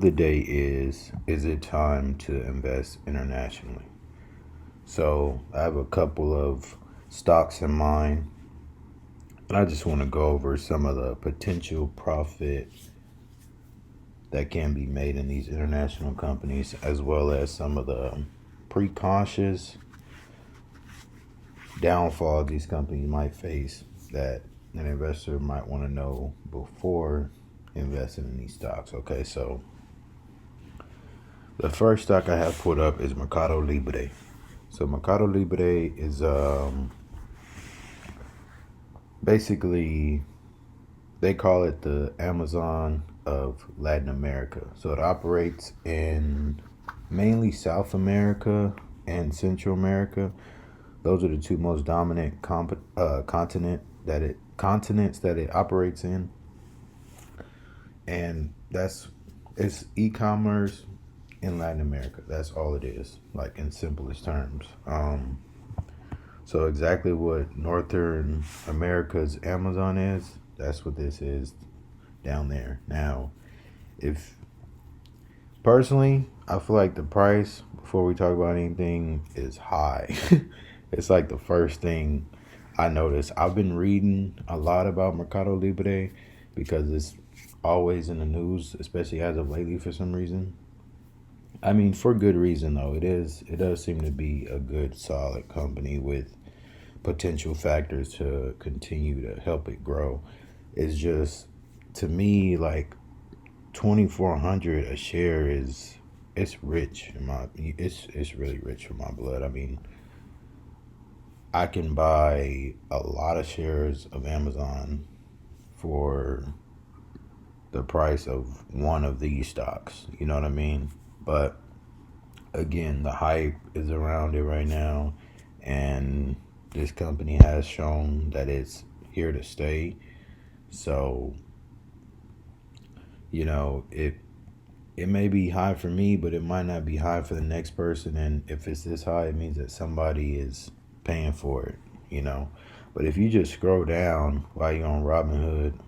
The day is it time to invest internationally? So I have a couple of stocks in mind, and I just want to go over some of the potential profit that can be made in these international companies, as well as some of the preconscious downfall these companies might face that an investor might want to know before investing in these stocks. Okay, so the first stock I have put up is Mercado Libre. So Mercado Libre is basically, they call it the Amazon of Latin America. So it operates in mainly South America and Central America. Those are the two most dominant continents that it operates in, and it's e-commerce in Latin America. That's all it is, like in simplest terms. So exactly what Northern America's Amazon is, that's what this is down there. Now, if personally, I feel like the price before we talk about anything is high. It's like the first thing I noticed. I've been reading a lot about Mercado Libre because it's always in the news, especially as of lately for some reason. I mean, for good reason though. It does seem to be a good solid company with potential factors to continue to help it grow. It's just, to me, like 2,400 a share is, it's rich in my, it's really rich for my blood. I mean, I can buy a lot of shares of Amazon for the price of one of these stocks. You know what I mean? But again, the hype is around it right now, and this company has shown that it's here to stay. So, it may be high for me, but it might not be high for the next person. And if it's this high, it means that somebody is paying for it, you know. But if you just scroll down while you're on Robinhood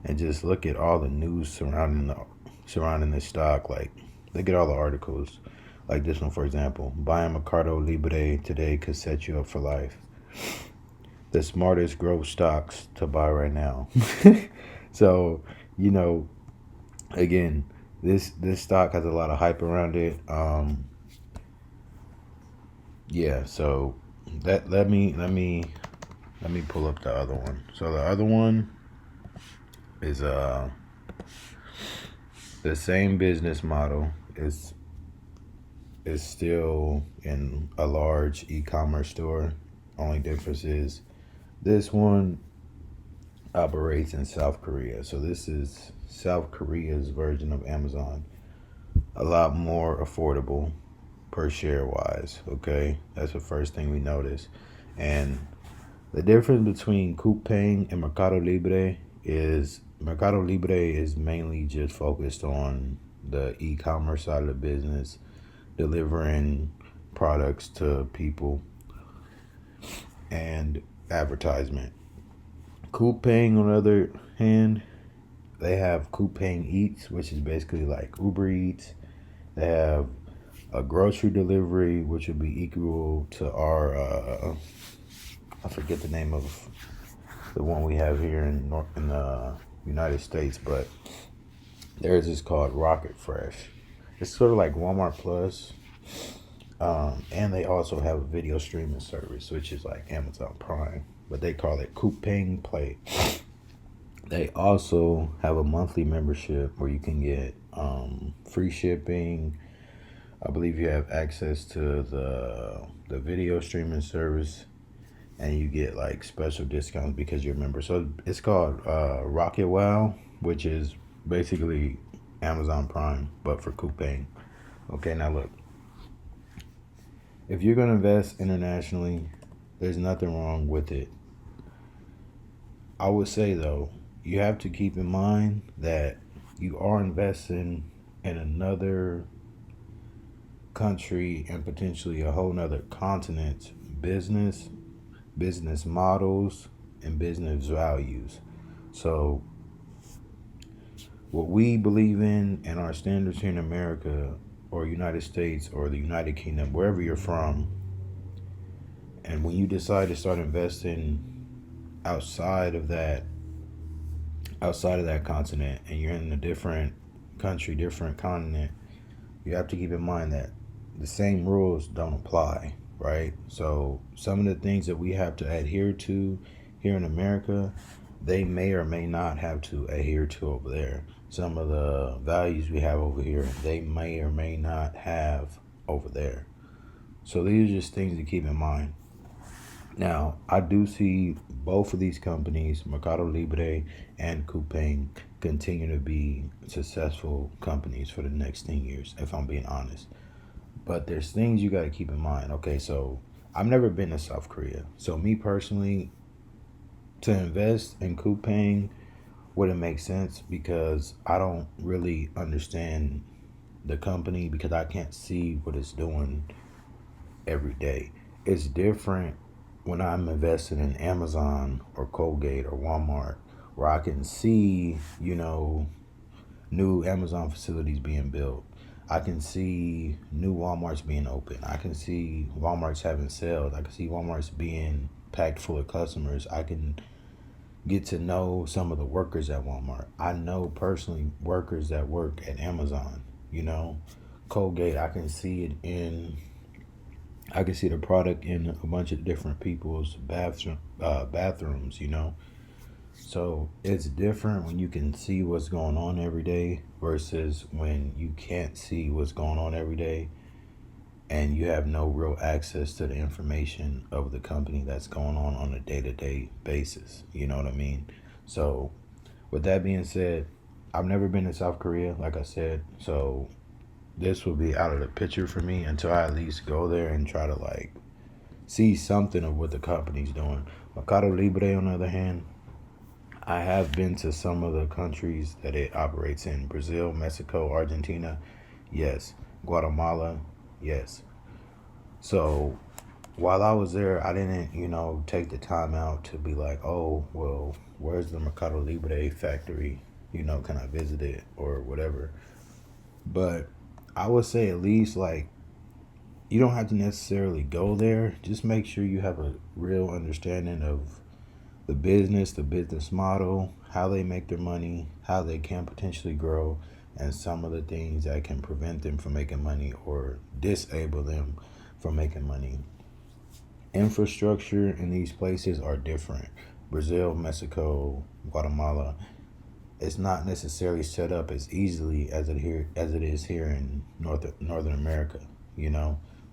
and just look at all the news surrounding this stock, like look at all the articles, like this one for example: buying Mercado Libre today could set you up for life. The smartest growth stocks to buy right now. So, you know, again, this stock has a lot of hype around it. Yeah. So that let me pull up the other one. So the other one is the same business model. Is still in a large e-commerce store. Only difference is this one operates in South Korea. So this is South Korea's version of Amazon. A lot more affordable per share wise. Okay, that's the first thing we notice. And the difference between Coupang and Mercado Libre is mainly just focused on the e-commerce side of the business, delivering products to people and advertisement. Coupang, on the other hand, they have Coupang Eats, which is basically like Uber Eats. They have a grocery delivery, which would be equal to our, I forget the name of the one we have here in the United States, but theirs is called Rocket Fresh. It's sort of like Walmart Plus, and they also have a video streaming service, which is like Amazon Prime, but they call it Coupang Play. They also have a monthly membership where you can get free shipping. I believe you have access to the video streaming service, and you get like special discounts because you're a member. So it's called Rocket Wow, which is basically Amazon Prime, but for Coupang. Okay, now look, if you're gonna invest internationally, there's nothing wrong with it. I would say though, you have to keep in mind that you are investing in another country and potentially a whole nother continent's business models, and business values. So what we believe in and our standards here in America or United States or the United Kingdom, wherever you're from, and when you decide to start investing outside of that continent, and you're in a different country, different continent, you have to keep in mind that the same rules don't apply, right? So some of the things that we have to adhere to here in America, they may or may not have to adhere to over there. Some of the values we have over here, they may or may not have over there. So these are just things to keep in mind. Now, I do see both of these companies, Mercado Libre and Coupang, continue to be successful companies for the next 10 years, if I'm being honest. But there's things you got to keep in mind. Okay, so I've never been to South Korea. So me personally, to invest in Coupang wouldn't make sense because I don't really understand the company because I can't see what it's doing every day. It's different when I'm investing in Amazon or Colgate or Walmart, where I can see, new Amazon facilities being built. I can see new Walmarts being open. I can see Walmarts having sales. I can see Walmarts being packed full of customers. I can get to know some of the workers at Walmart. I know personally workers that work at Amazon, Colgate, I can see the product in a bunch of different people's bathrooms, So it's different when you can see what's going on every day versus when you can't see what's going on every day and you have no real access to the information of the company that's going on a day-to-day basis. You know what I mean? So with that being said, I've never been to South Korea, like I said, so this will be out of the picture for me until I at least go there and try to see something of what the company's doing. Mercado Libre, on the other hand, I have been to some of the countries that it operates in. Brazil, Mexico, Argentina, yes. Guatemala, yes. So while I was there, I didn't, take the time out to be like, oh, well, where's the Mercado Libre factory? Can I visit it or whatever? But I would say at least you don't have to necessarily go there. Just make sure you have a real understanding of the business model, how they make their money, how they can potentially grow, and some of the things that can prevent them from making money or disable them from making money. Infrastructure in these places are different. Brazil, Mexico, Guatemala, it's not necessarily set up as easily as it is here in Northern America,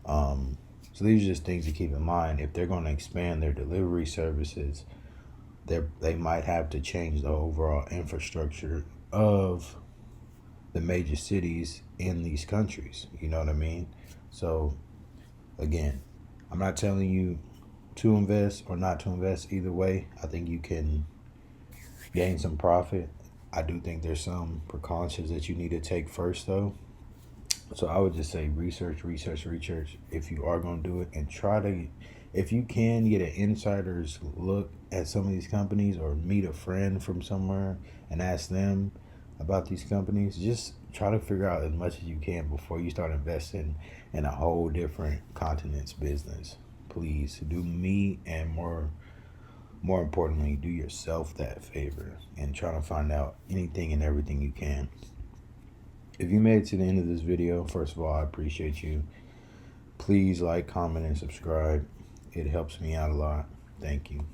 So these are just things to keep in mind. If they're going to expand their delivery services, they might have to change the overall infrastructure of the major cities in these countries. You know what I mean? So again, I'm not telling you to invest or not to invest. Either way, I think you can gain some profit. I do think there's some precautions that you need to take first, though. So I would just say research if you are going to do it, and try to, if you can, get an insider's look at some of these companies or meet a friend from somewhere and ask them about these companies. Just try to figure out as much as you can before you start investing in a whole different continent's business. Please do me, and more importantly, do yourself that favor and try to find out anything and everything you can. If you made it to the end of this video, first of all, I appreciate you. Please like, comment, and subscribe. It helps me out a lot. Thank you.